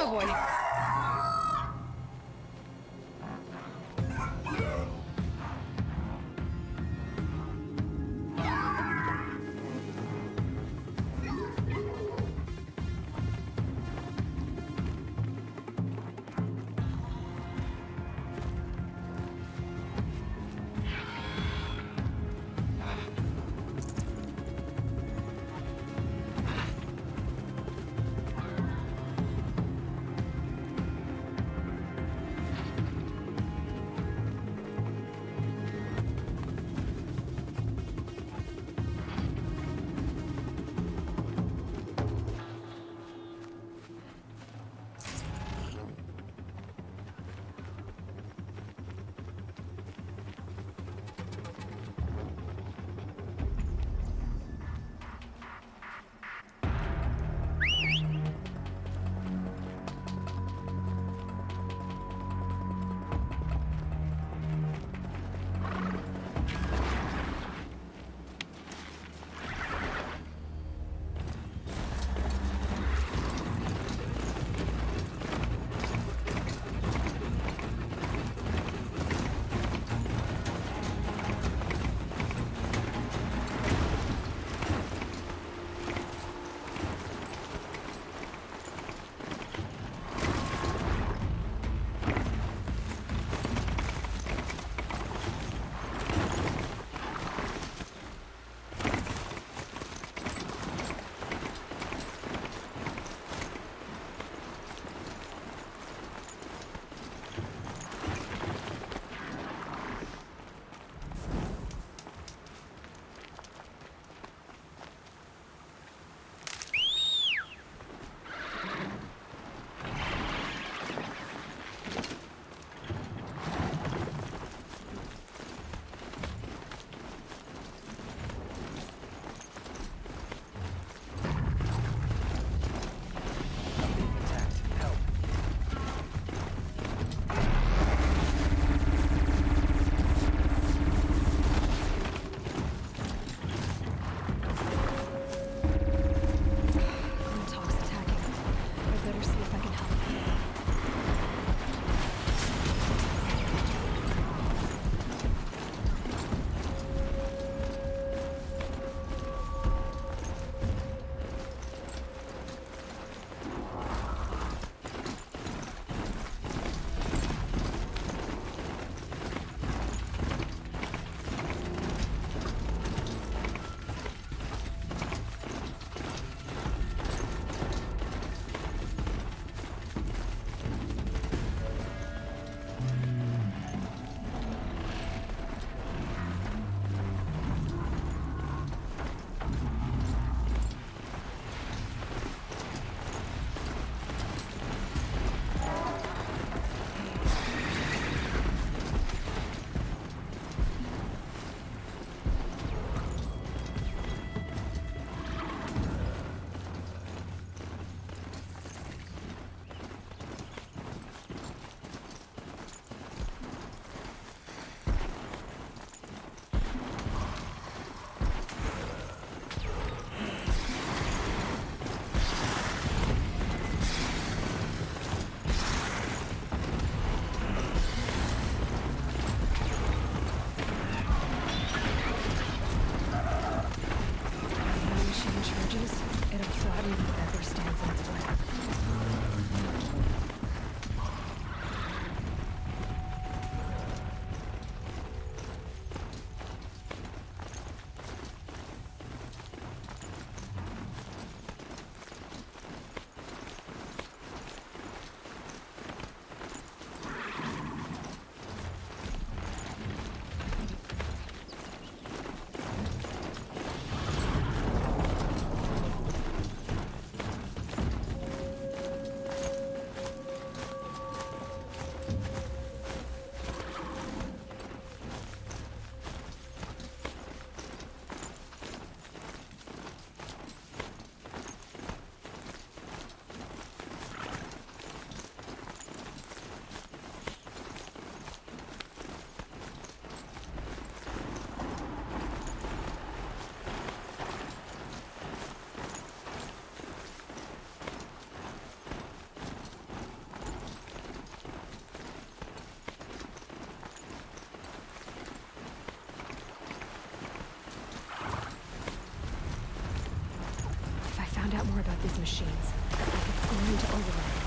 boy. these machines. I need to override.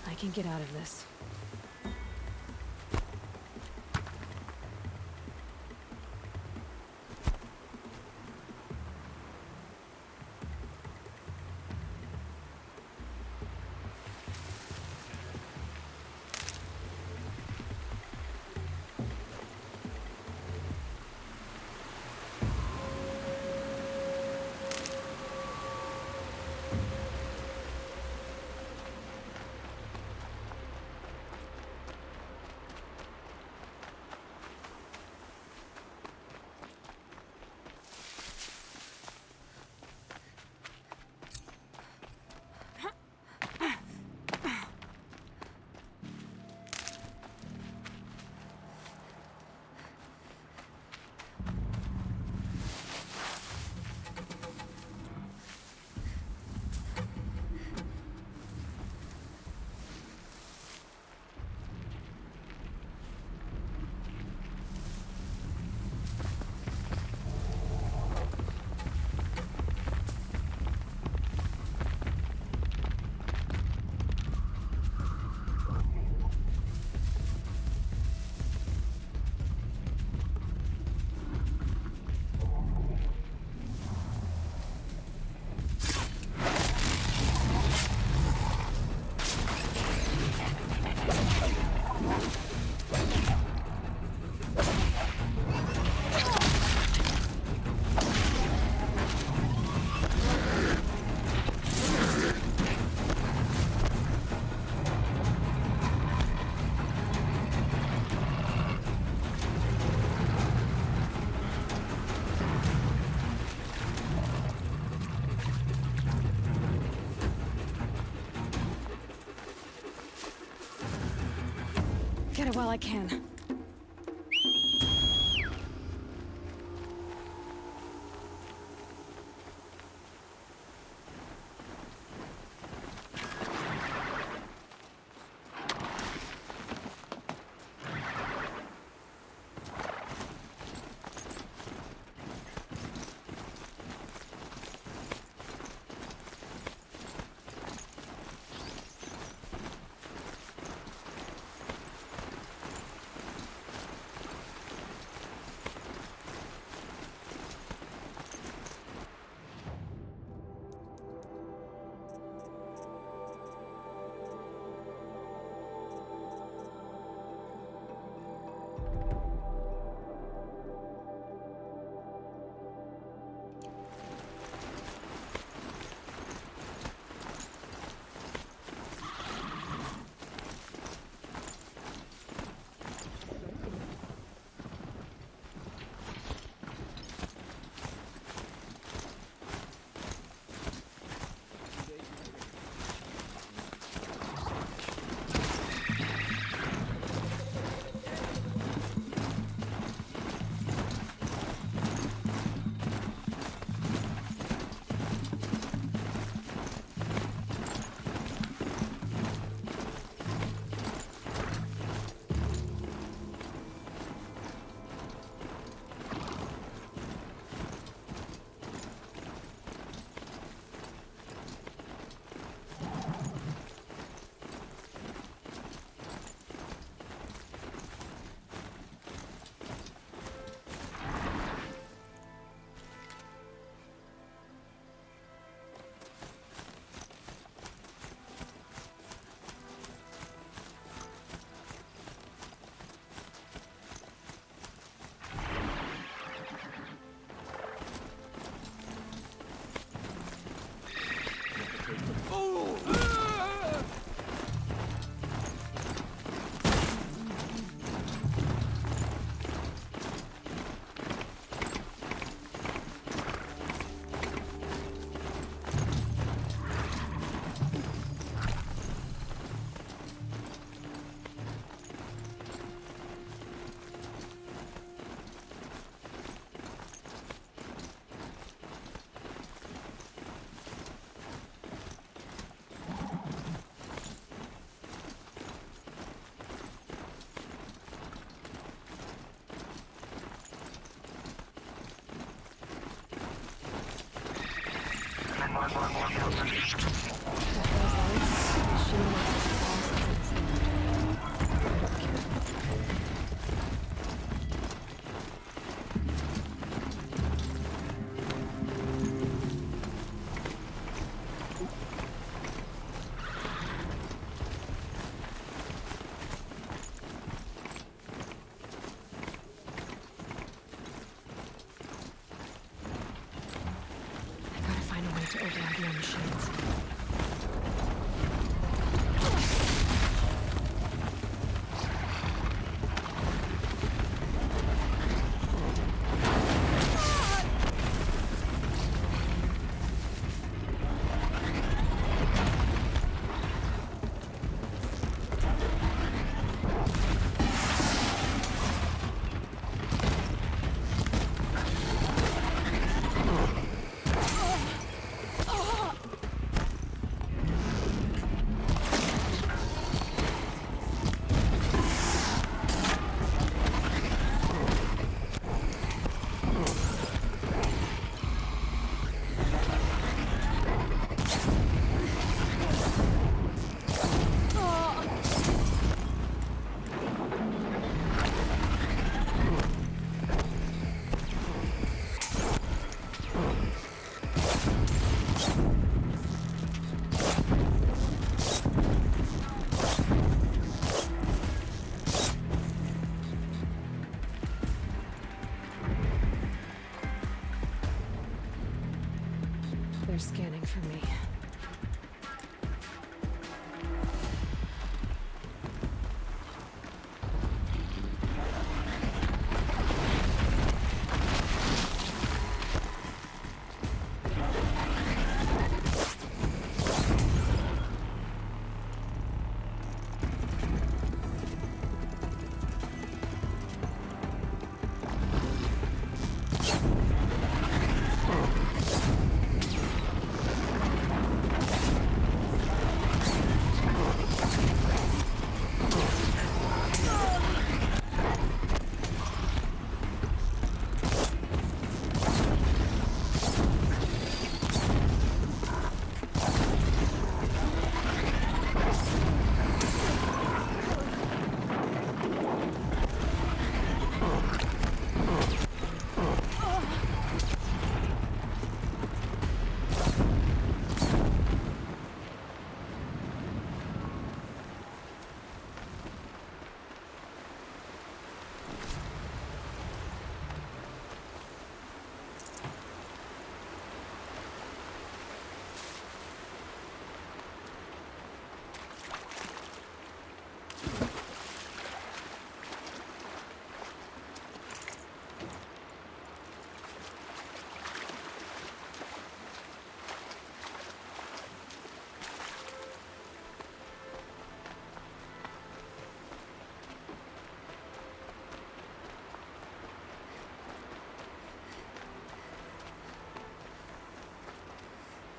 I can get out of this. while I can. To override more machines. They're scanning for me.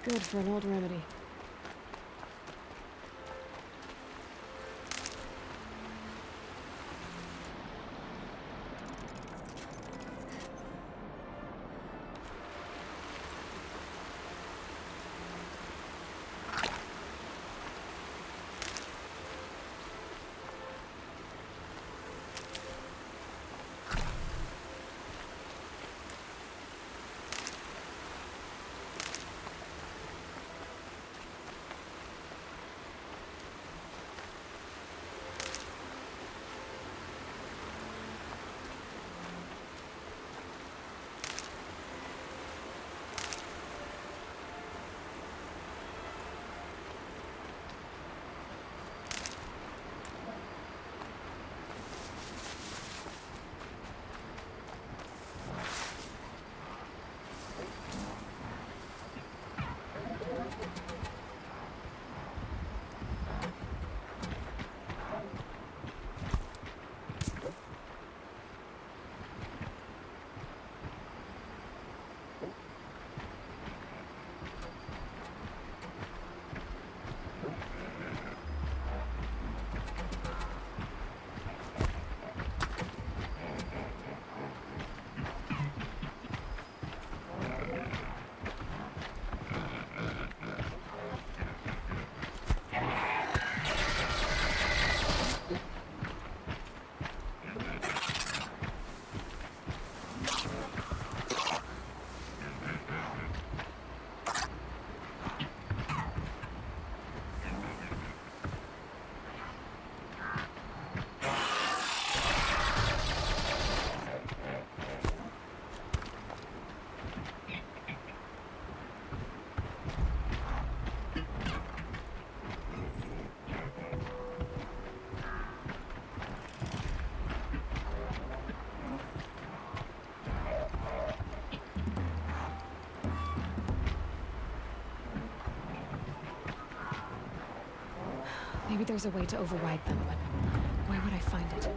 Good for an old remedy. Maybe there's a way to override them, but where would I find it?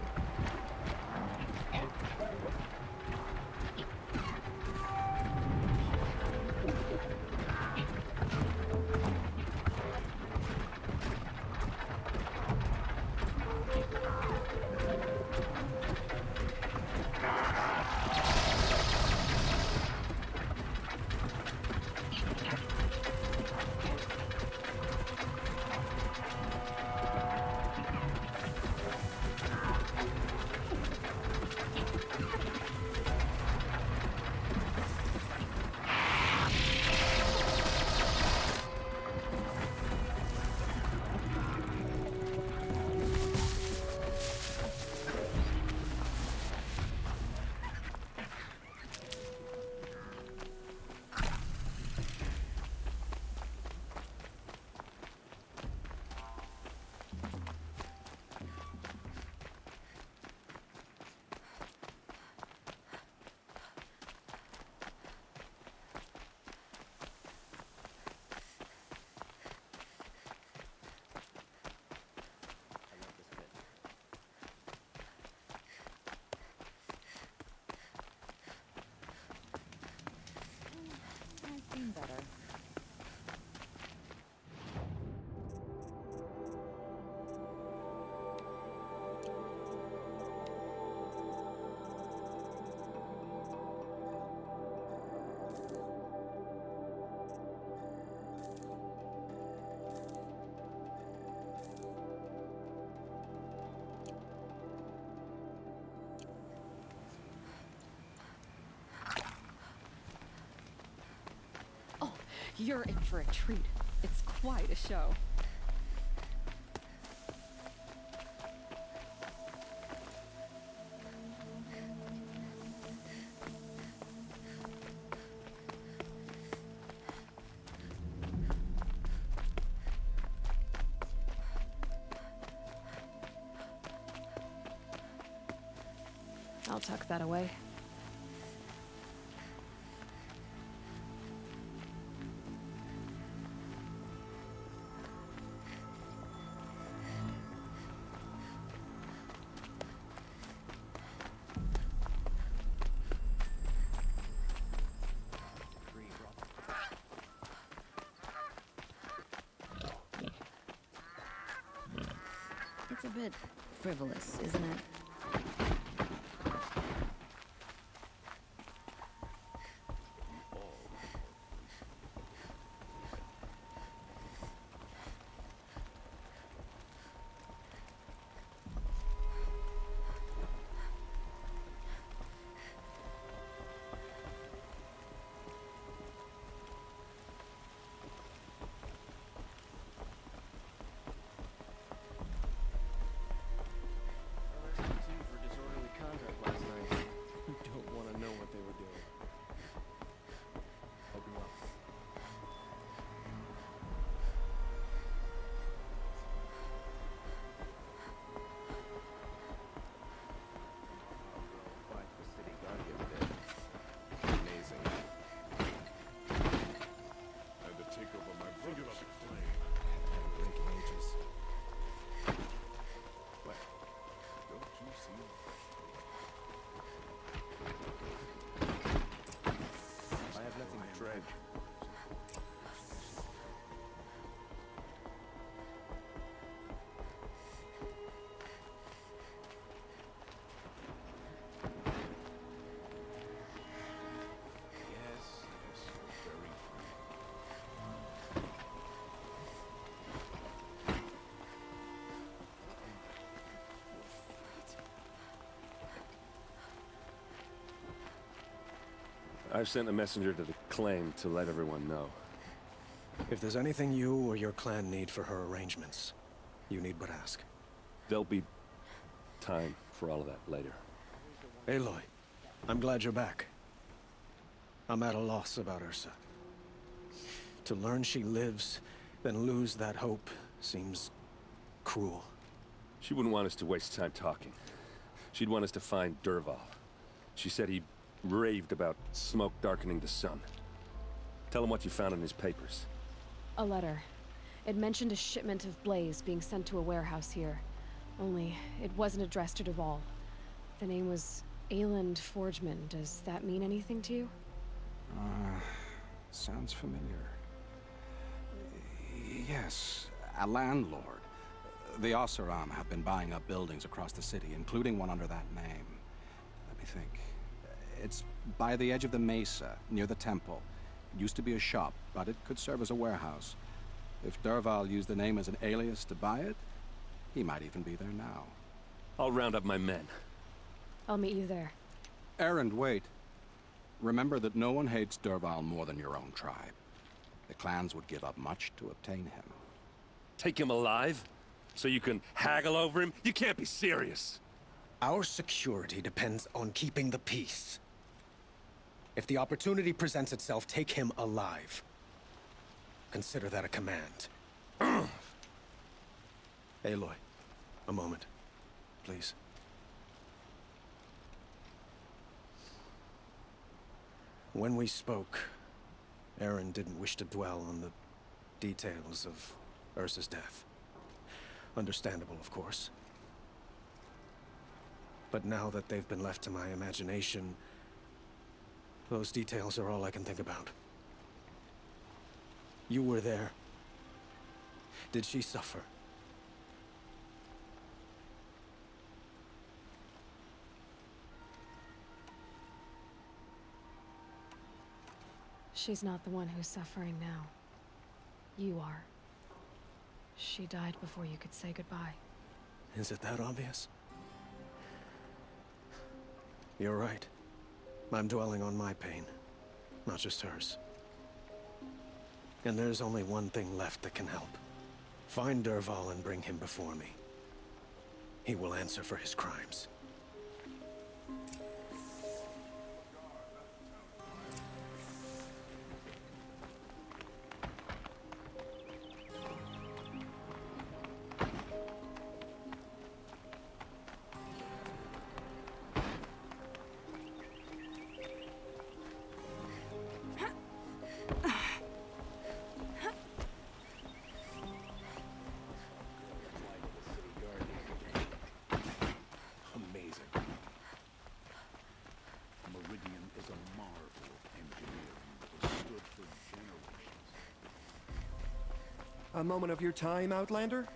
Better. You're in for a treat. It's quite a show. I'll tuck that away. a bit frivolous, isn't it? For disorderly conduct last night. You don't want to know what they were doing. Open up. Like the city guardian did. Amazing. And to take over my brother's flame. Linking ages. What? Don't you see? I have nothing to dread. Yes, you're very free. I've sent a messenger to the claim to let everyone know. If there's anything you or your clan need for her arrangements, you need but ask. There'll be time for all of that later. Aloy, I'm glad you're back. I'm at a loss about Ursa. To learn she lives, then lose that hope, seems cruel. She wouldn't want us to waste time talking. She'd want us to find Dervahl. She said he raved about smoke darkening the sun. Tell him what you found in his papers. A letter. It mentioned a shipment of blaze being sent to a warehouse here. Only, it wasn't addressed to Dervahl. The name was Ayland Forgeman. Does that mean anything to you? Sounds familiar. Yes, a landlord. The Oseram have been buying up buildings across the city, including one under that name. Let me think. It's by the edge of the mesa, near the temple. It used to be a shop, but it could serve as a warehouse. If Dervahl used the name as an alias to buy it, he might even be there now. I'll round up my men. I'll meet you there. Erend, wait. Remember that no one hates Dervahl more than your own tribe. The clans would give up much to obtain him. Take him alive? So you can haggle over him? You can't be serious. Our security depends on keeping the peace. If the opportunity presents itself, take him alive. Consider that a command. Aloy, a moment, please. When we spoke, Aaron didn't wish to dwell on the details of Ursa's death. Understandable, of course. But now that they've been left to my imagination, those details are all I can think about. You were there. Did she suffer? She's not the one who's suffering now. You are. She died before you could say goodbye. Is it that obvious? You're right. I'm dwelling on my pain, not just hers. And there's only one thing left that can help. Find Dervahl and bring him before me. He will answer for his crimes. A moment of your time, Outlander?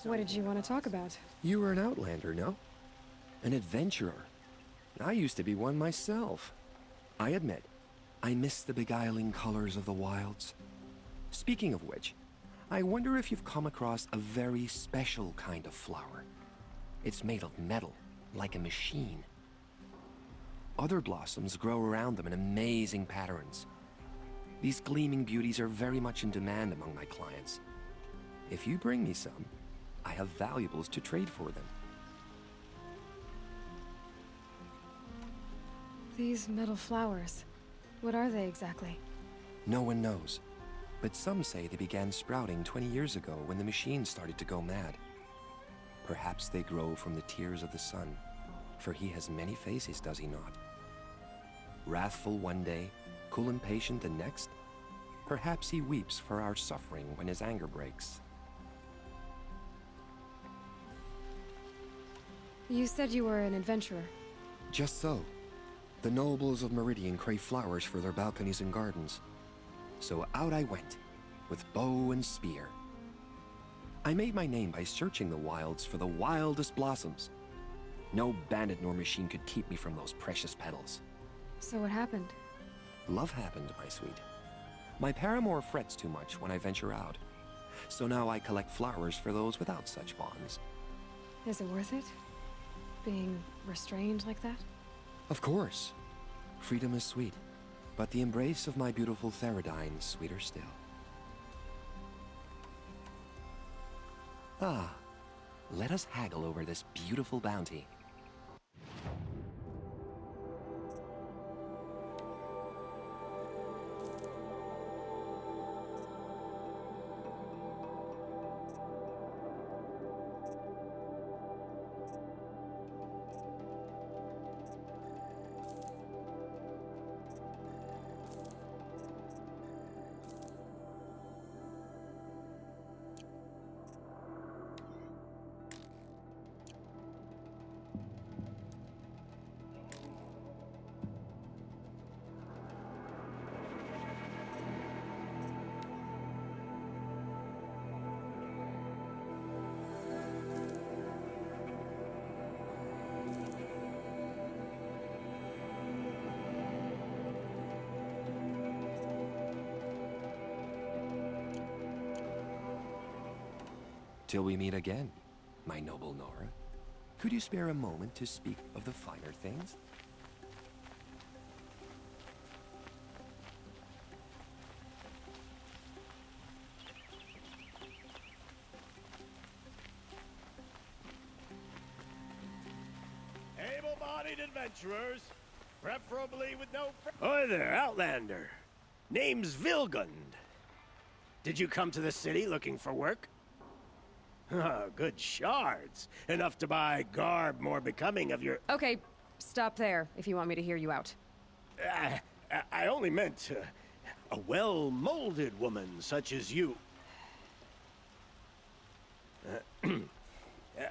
What did you want to talk about? You were an outlander, no? An adventurer. I used to be one myself. I admit, I miss the beguiling colors of the wilds. Speaking of which, I wonder if you've come across a very special kind of flower. It's made of metal, like a machine. Other blossoms grow around them in amazing patterns. These gleaming beauties are very much in demand among my clients. If you bring me some, I have valuables to trade for them. These metal flowers. What are they exactly? No one knows, but some say they began sprouting 20 years ago when the machine started to go mad. Perhaps they grow from the tears of the sun, for he has many faces, does he not? Wrathful one day, cool and patient the next. Perhaps he weeps for our suffering when his anger breaks. You said you were an adventurer. Just so. The nobles of Meridian crave flowers for their balconies and gardens. So out I went, with bow and spear. I made my name by searching the wilds for the wildest blossoms. No bandit nor machine could keep me from those precious petals. So what happened? Love happened, my sweet. My paramour frets too much when I venture out. So now I collect flowers for those without such bonds. Is it worth it? Being restrained like that? Of course. Freedom is sweet, but the embrace of my beautiful Theridine is sweeter still. Ah, let us haggle over this beautiful bounty. Till we meet again, my noble Nora. Could you spare a moment to speak of the finer things? Able-bodied adventurers, preferably with no Hi there, Outlander. Name's Vilgund. Did you come to the city looking for work? Good shards. Enough to buy garb more becoming of your... Okay, stop there if you want me to hear you out. I only meant a well-molded woman such as you.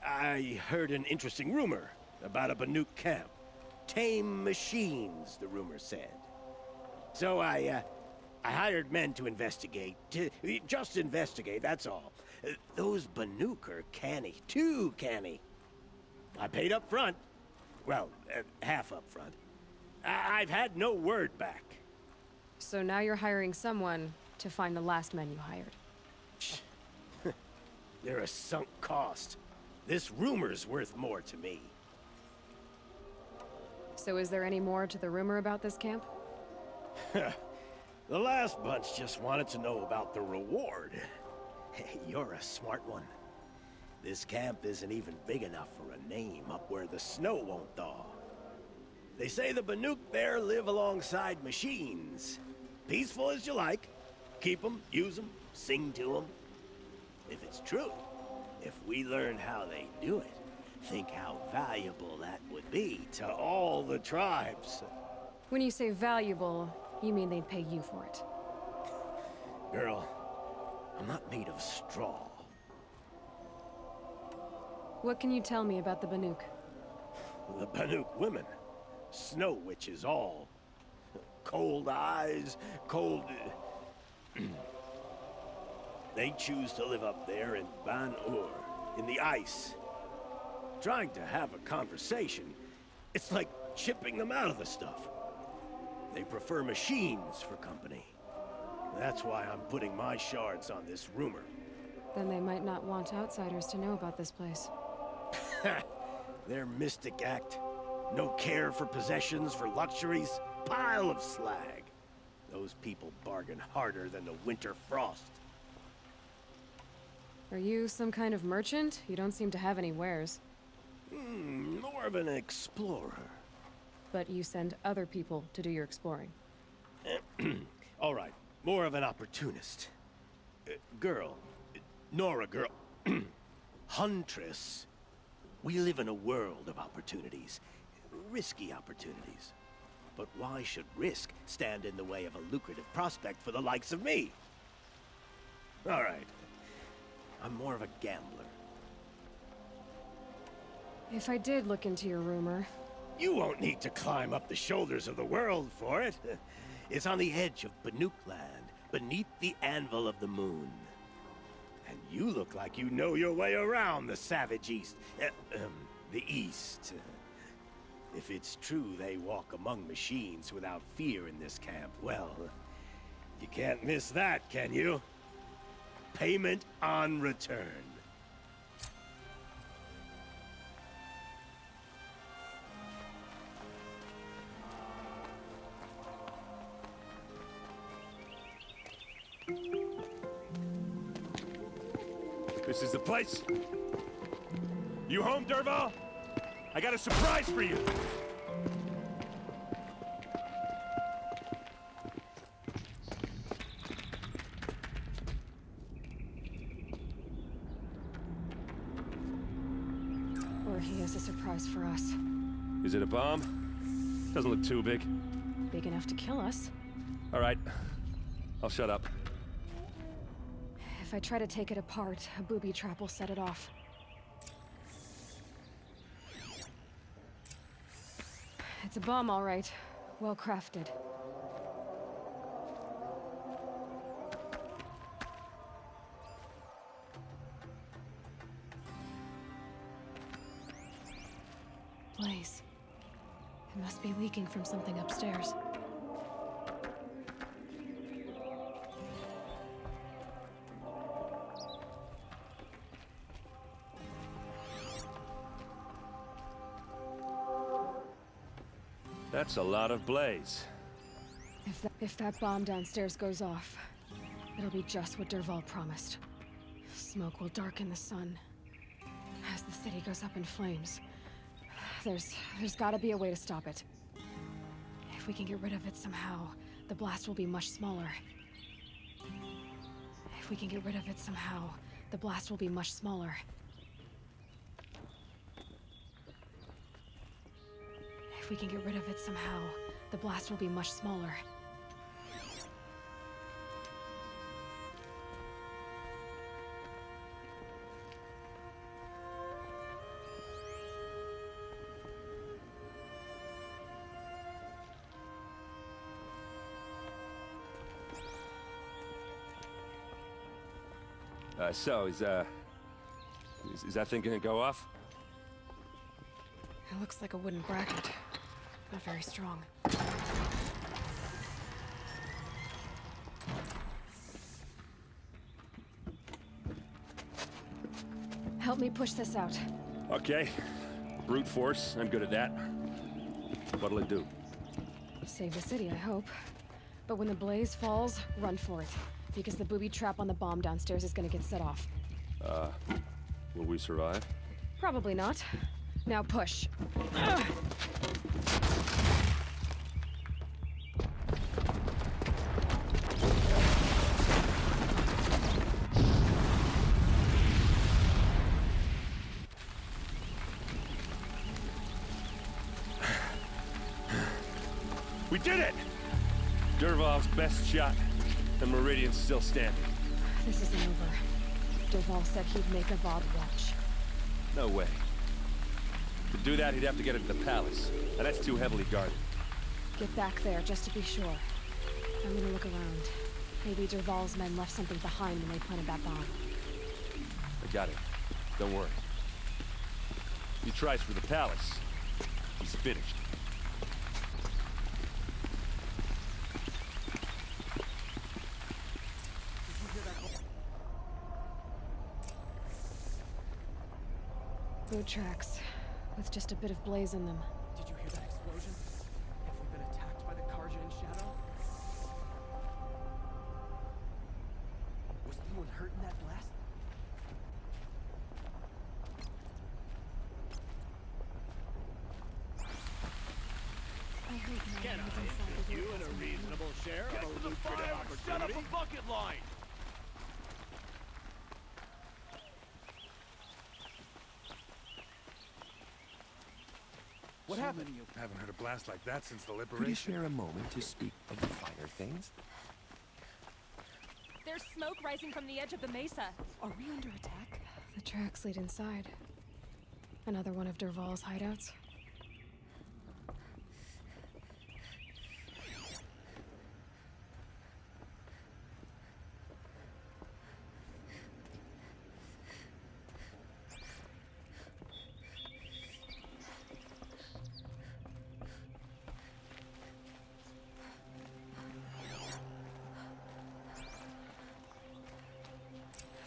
I heard an interesting rumor about a Banuk camp. Tame machines, the rumor said. So I hired men to investigate. Just investigate, that's all. Those Banuk are canny, too canny. I paid up front. Well, half up front. I've had no word back. So now you're hiring someone to find the last men you hired. They're a sunk cost. This rumor's worth more to me. So is there any more to the rumor about this camp? The last bunch just wanted to know about the reward. You're a smart one. This camp isn't even big enough for a name up where the snow won't thaw. They say the Banuk there live alongside machines. Peaceful as you like. Keep them, use them, sing to them. If it's true, if we learn how they do it, think how valuable that would be to all the tribes. When you say valuable, you mean they'd pay you for it. Girl, I'm not made of straw. What can you tell me about the Banuk? The Banuk women. Snow witches all. Cold eyes, cold... They choose to live up there in Ban-Ur, in the ice. Trying to have a conversation, it's like chipping them out of the stuff. They prefer machines for company. That's why I'm putting my shards on this rumor. Then they might not want outsiders to know about this place. Their mystic act. No care for possessions, for luxuries. Pile of slag. Those people bargain harder than the winter frost. Are you some kind of merchant? You don't seem to have any wares. More of an explorer. But you send other people to do your exploring. All right, more of an opportunist. Girl. Nora girl. Huntress. We live in a world of opportunities. Risky opportunities. But why should risk stand in the way of a lucrative prospect for the likes of me? All right. I'm more of a gambler. If I did look into your rumor... You won't need to climb up the shoulders of the world for it. It's on the edge of Banuk land, beneath the anvil of the moon. And you look like you know your way around the savage east. The east. If it's true they walk among machines without fear in this camp, well, you can't miss that, can you? Payment on return. This is the place. You home, Dervahl? I got a surprise for you. Or he has a surprise for us. Is it a bomb? Doesn't look too big. Big enough to kill us. All right. I'll shut up. If I try to take it apart, a booby trap will set it off. It's a bomb, all right. Well crafted. Blaze. It must be leaking from something upstairs. That's a lot of blaze. If that bomb downstairs goes off, it'll be just what Dervahl promised. Smoke will darken the sun. As the city goes up in flames, there's gotta be a way to stop it. If we can get rid of it somehow, the blast will be much smaller. If we can get rid of it somehow, the blast will be much smaller. If we can get rid of it somehow, the blast will be much smaller. So, is that thing gonna go off? It looks like a wooden bracket. Not very strong. Help me push this out. Okay. Brute force, I'm good at that. What'll it do? Save the city, I hope. But when the blaze falls, run for it. Because the booby trap on the bomb downstairs is gonna get set off. Will we survive? Probably not. Now push. We did it! Dervahl's best shot, and Meridian's still standing. This isn't over. Dervahl said he'd make a Vod watch. No way. To do that, he'd have to get it to the palace, and that's too heavily guarded. Get back there, just to be sure. I'm gonna look around. Maybe Dervahl's men left something behind when they planted that bomb. I got it. Don't worry. If he tries for the palace, he's finished. Boot tracks, with just a bit of blaze in them. Did you hear that explosion? Have we been attacked by the Karja in Shadow? Was anyone hurt in that blast? I heard no Can one was I inside interest the you in a warehouse. reasonable share of a lucrative opportunity? Set up a bucket line! What happened? Haven't heard a blast like that since the Could you liberation. share a moment to speak of the finer things? There's smoke rising from the edge of the mesa. Are we under attack? The tracks lead inside. Another one of Dervahl's hideouts.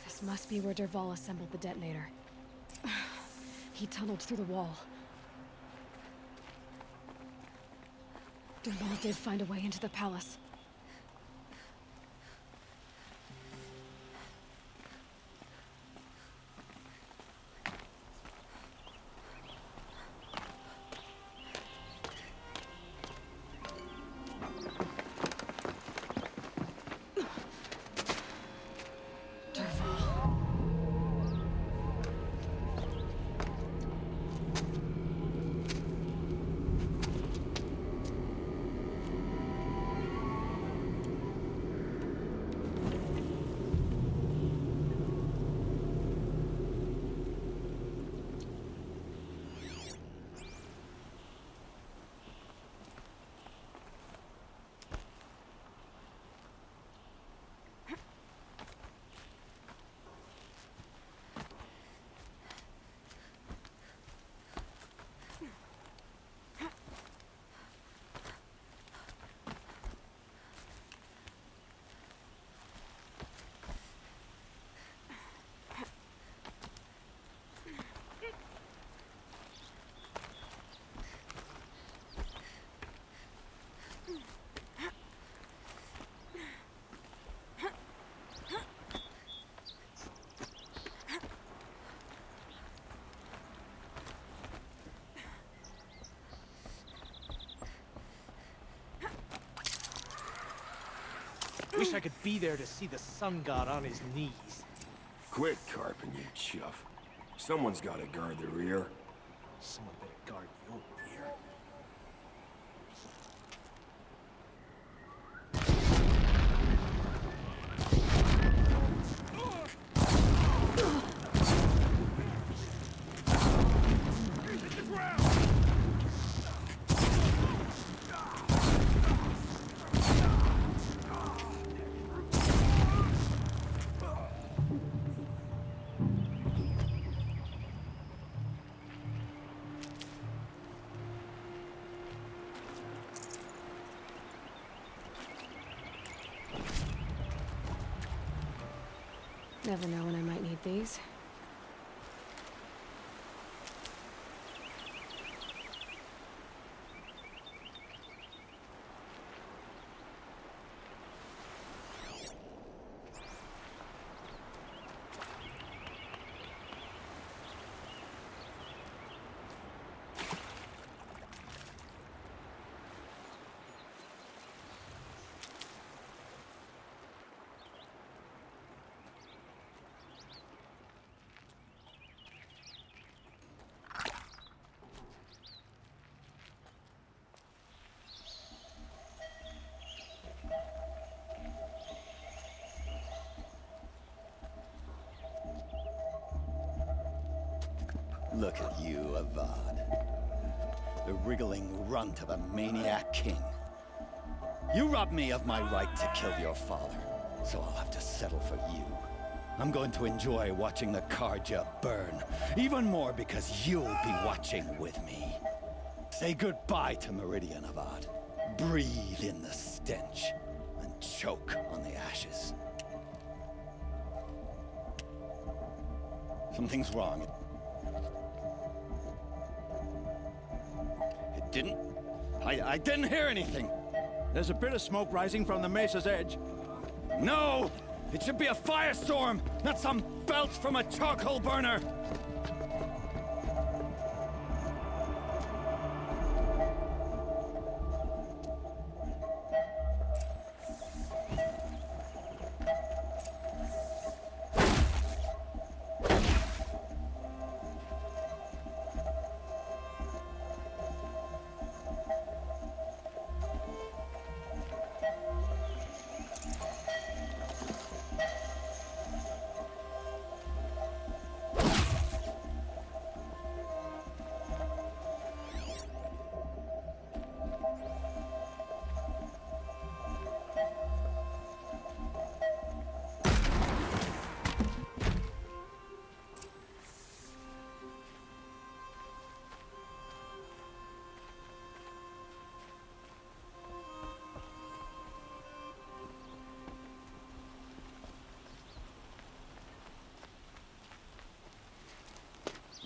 This must be where Dervahl assembled the detonator. He tunneled through the wall. Dervahl did find a way into the palace. Wish I could be there to see the sun god on his knees. Quit carping, you chuff. Someone's gotta guard the rear. Someone better guard your rear. Never know when I might need these. Look at you, Avad. The wriggling runt of a maniac king. You robbed me of my right to kill your father, so I'll have to settle for you. I'm going to enjoy watching the Karja burn. Even more because you'll be watching with me. Say goodbye to Meridian, Avad. Breathe in the stench and choke on the ashes. Something's wrong. It didn't... I didn't hear anything. There's a bit of smoke rising from the mesa's edge. No! It should be a firestorm, not some belch from a charcoal burner!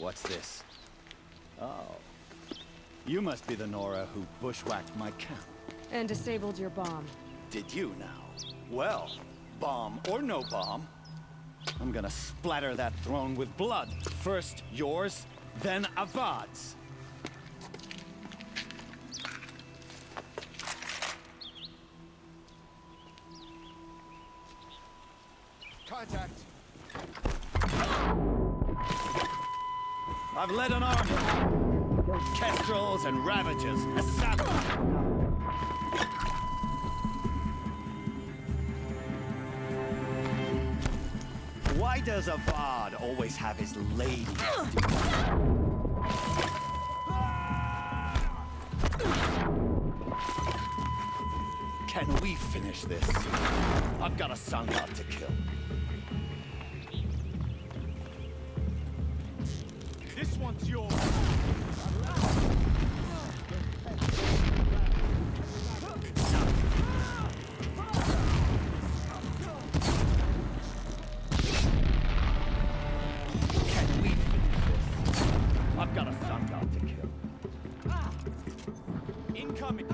What's this? Oh. You must be the Nora who bushwhacked my camp. And disabled your bomb. Did you now? Well, bomb or no bomb, I'm gonna splatter that throne with blood. First yours, then Avad's. Contact. I've led an army. Kestrels and Ravagers, a savage. Why does Avad always have his ladies do that? Can we finish this? I've got a sun god to kill. This one's yours. Can we finish this? I've got a sun god to kill. Incoming.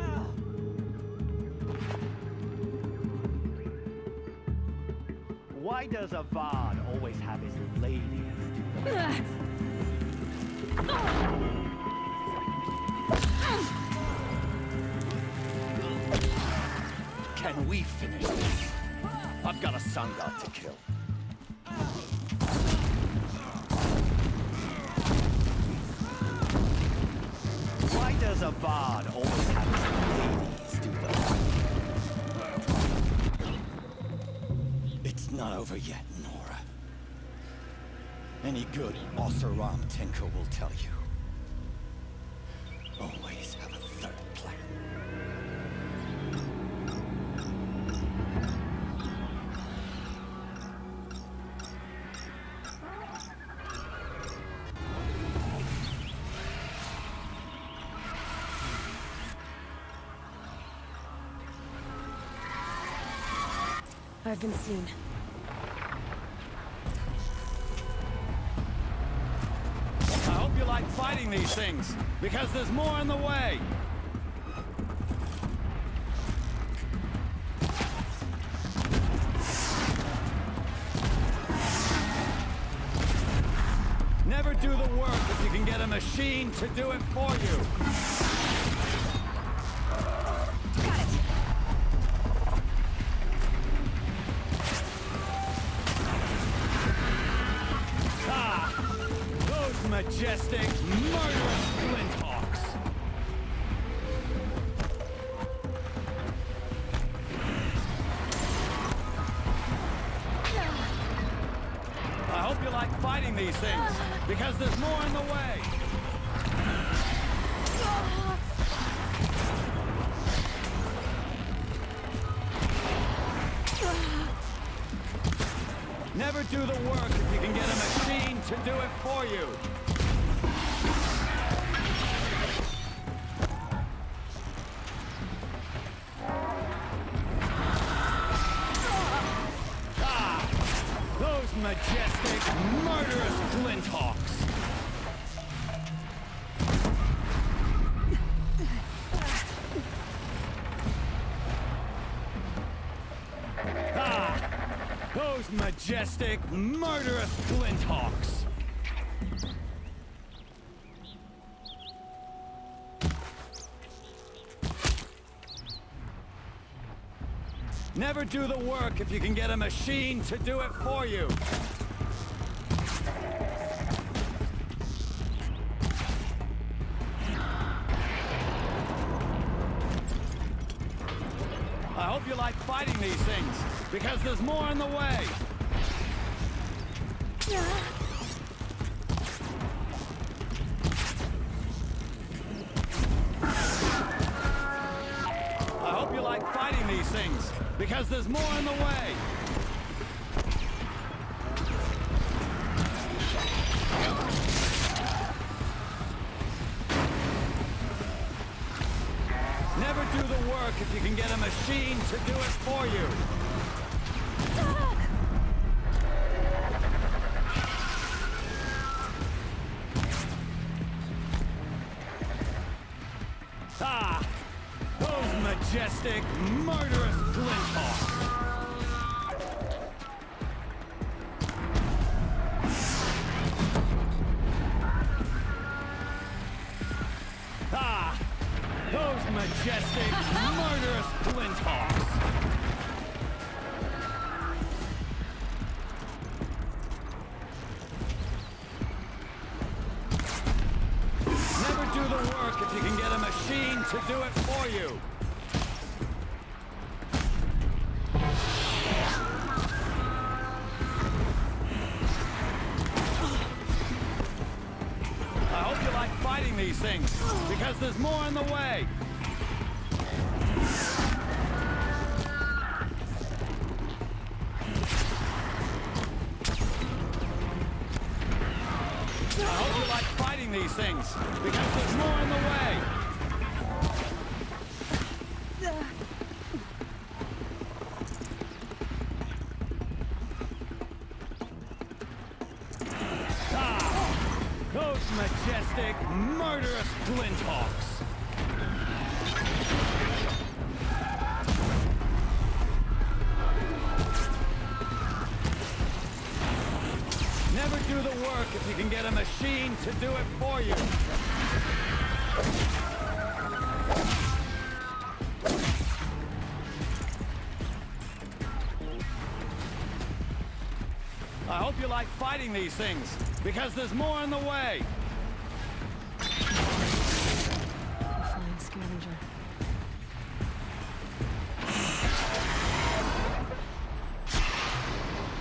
Why does Avad always have his ladies do that? Can we finish this? I've got a sun god to kill. Why does Avad always have his ladies do that? It's not over yet, Nora. Any good Oseram tinker will tell you. Always have a third plan. I've been seen. I hope you like fighting these things, because there's more in the way. Never do the work if you can get a machine to do it for you. Got it. Those majestic, murderous flinthawks. I hope you like fighting these things, because there's more in the way. Never do the work if you can get a machine to do it for you. Those majestic, murderous flinthawks. Those majestic, murderous flinthawks. Never do the work if you can get a machine to do it for you. I hope you like fighting these things, because there's more in the way. I hope you like fighting these things, because there's more in the way. Never do the work if you can get a machine to do it for you. Those majestic, murderous flinthawks. Those majestic, murderous flinthawks. Never do the work if you can get a machine to do it for you. I hope you like fighting these things, because there's more in the way. I hope you like fighting these things, because there's more in the way. Those majestic, murderous flinthawks. Never do the work if you can get a machine to do it for you. I hope you like fighting these things, because there's more in the way. Flying scavenger.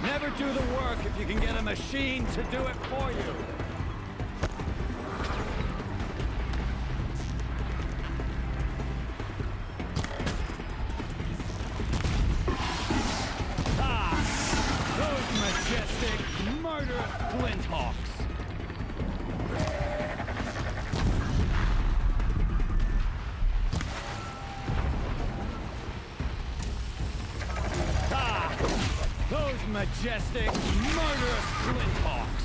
Never do the work if you can get a machine to do it for you. Those majestic, murderous flinthawks. Those majestic, murderous flinthawks.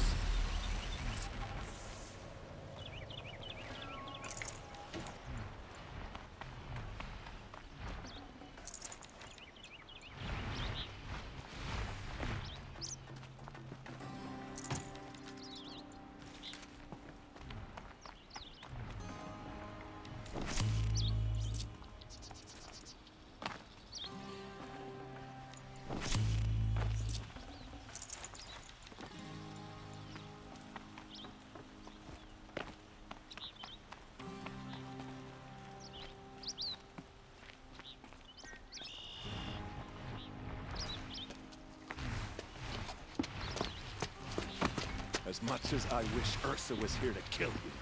As much as I wish Ursa was here to kill you,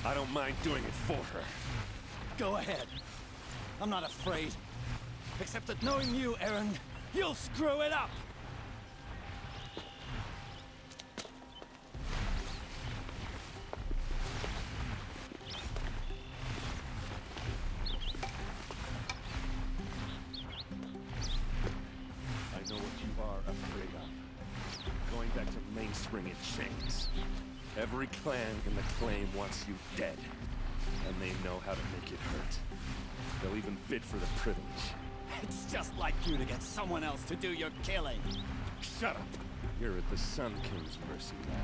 I don't mind doing it for her. Go ahead. I'm not afraid. Except that knowing you, Aaron, you'll screw it up. ring in chains. Every clan in the claim wants you dead, and they know how to make it hurt. They'll even bid for the privilege. It's just like you to get someone else to do your killing. Shut up! You're at the Sun King's mercy now.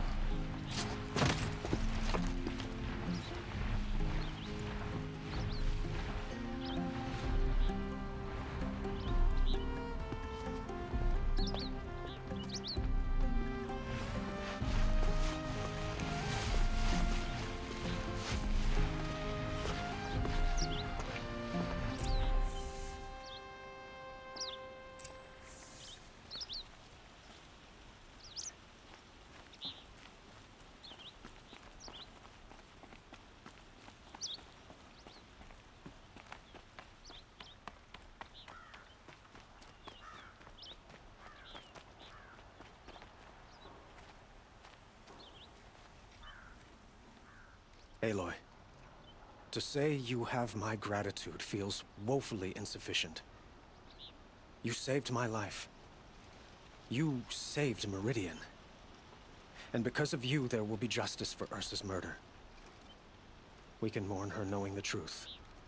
Aloy, to say you have my gratitude feels woefully insufficient. You saved my life. You saved Meridian. And because of you, there will be justice for Ursa's murder. We can mourn her knowing the truth,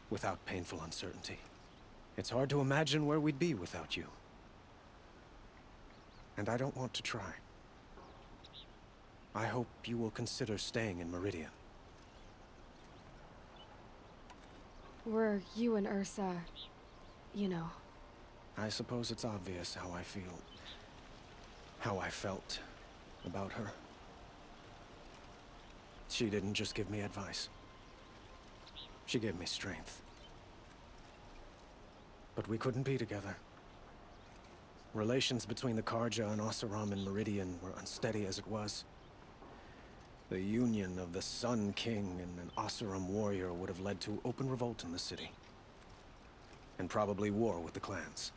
without painful uncertainty. It's hard to imagine where we'd be without you. And I don't want to try. I hope you will consider staying in Meridian. Were you and Ursa, you know? I suppose it's obvious how I feel. How I felt about her. She didn't just give me advice. She gave me strength. But we couldn't be together. Relations between the Karja and Oseram and Meridian were unsteady as it was. The union of the Sun King and an Oseram warrior would have led to open revolt in the city. And probably war with the clans.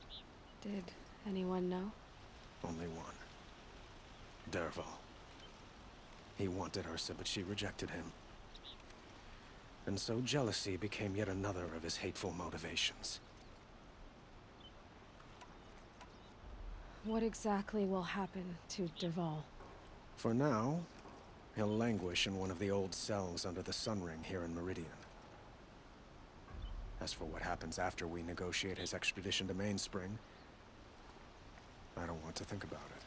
Did anyone know? Only one. Dervahl. He wanted Ursa, but she rejected him. And so jealousy became yet another of his hateful motivations. What exactly will happen to Dervahl? For now, he'll languish in one of the old cells under the Sun Ring here in Meridian. As for what happens after we negotiate his extradition to Mainspring, I don't want to think about it.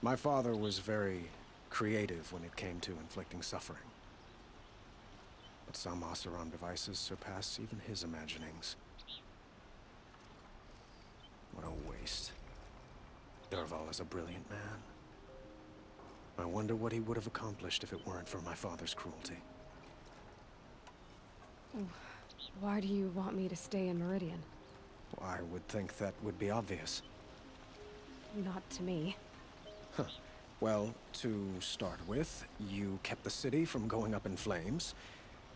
My father was very creative when it came to inflicting suffering. But some Oseram devices surpass even his imaginings. What a waste. Dervahl is a brilliant man. I wonder what he would have accomplished if it weren't for my father's cruelty. Why do you want me to stay in Meridian? I would think that would be obvious. Not to me. Huh. Well, to start with, you kept the city from going up in flames.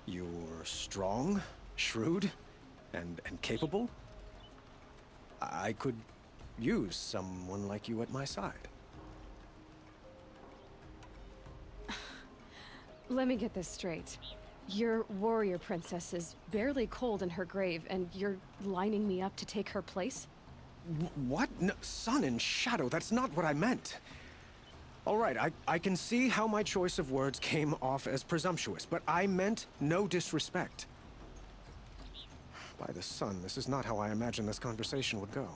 You're strong, shrewd, and capable. I could use someone like you at my side. Let me get this straight. Your warrior princess is barely cold in her grave, and you're lining me up to take her place? What? No, sun and shadow, that's not what I meant. All right, I can see how my choice of words came off as presumptuous, but I meant no disrespect. By the sun, this is not how I imagined this conversation would go.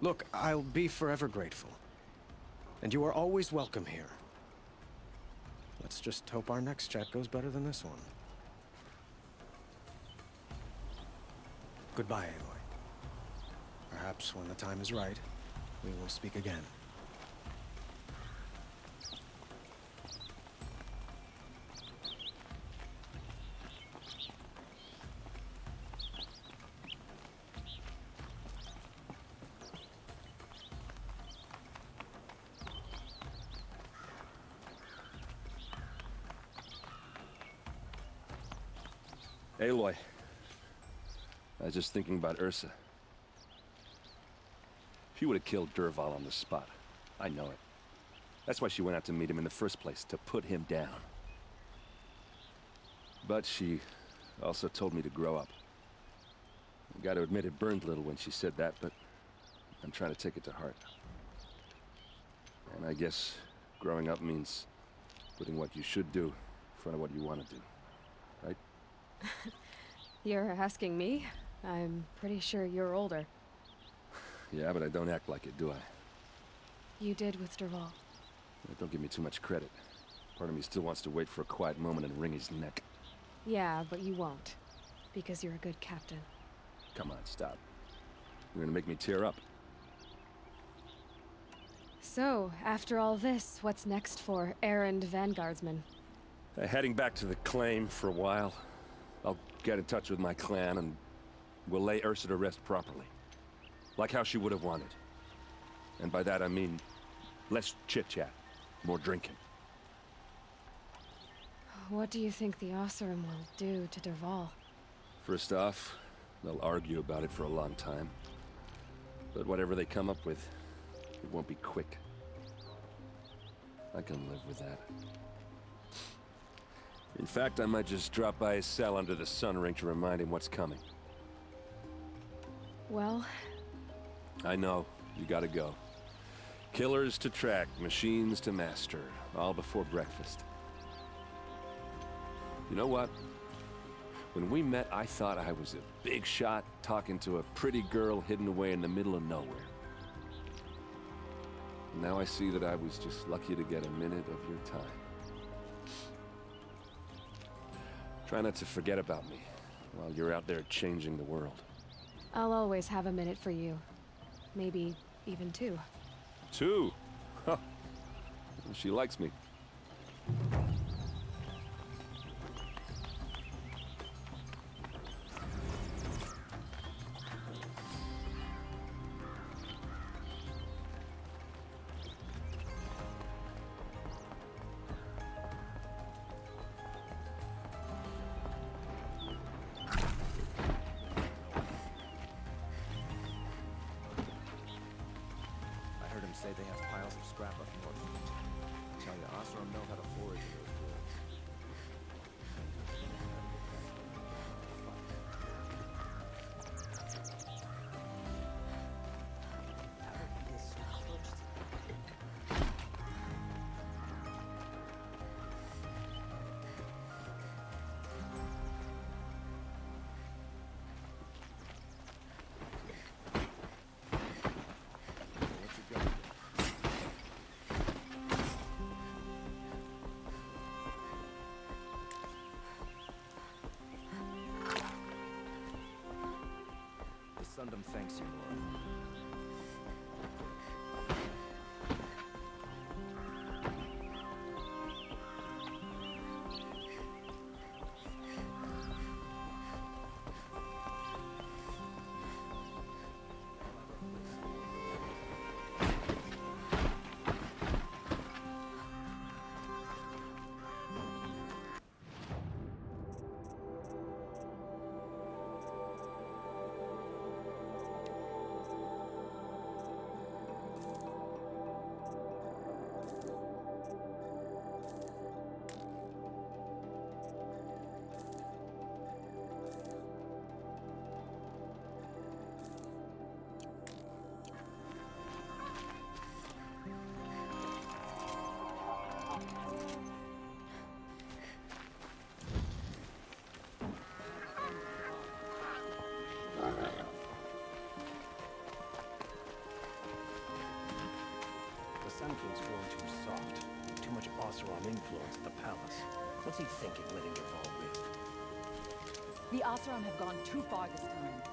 Look, I'll be forever grateful. And you are always welcome here. Let's just hope our next chat goes better than this one. Goodbye, Aloy. Perhaps when the time is right, we will speak again. Aloy. I was just thinking about Ursa. She would have killed Dervahl on the spot. I know it. That's why she went out to meet him in the first place, to put him down. But she also told me to grow up. I gotta admit it burned a little when she said that, but I'm trying to take it to heart. And I guess growing up means putting what you should do in front of what you want to do. Right? You're asking me? I'm pretty sure you're older. Yeah, but I don't act like it, do I? You did with Dervahl. Don't give me too much credit. Part of me still wants to wait for a quiet moment and wring his neck. Yeah, but you won't. Because you're a good captain. Come on, stop. You're gonna make me tear up. So, after all this, what's next for errand vanguardsman? Heading back to the claim for a while. I'll get in touch with my clan and we'll lay Ursa to rest properly. Like how she would have wanted. And by that I mean less chit-chat, more drinking. What do you think the Oseram will do to Dervahl? First off, they'll argue about it for a long time. But whatever they come up with, it won't be quick. I can live with that. In fact, I might just drop by his cell under the sun ring to remind him what's coming. Well... I know, you gotta go. Killers to track, machines to master, all before breakfast. You know what? When we met, I thought I was a big shot talking to a pretty girl hidden away in the middle of nowhere. And now I see that I was just lucky to get a minute of your time. Try not to forget about me while you're out there changing the world. I'll always have a minute for you. Maybe even two. Two? Huh. She likes me. Say they have piles of scrap up north. Tell you, Oseram know how to forage in those woods. Sundom thanks you, Laura. Sun King's growing too soft. Too much Oseram influence at the palace. What's he thinking, letting Dervahl live? The Oseram have gone too far this time.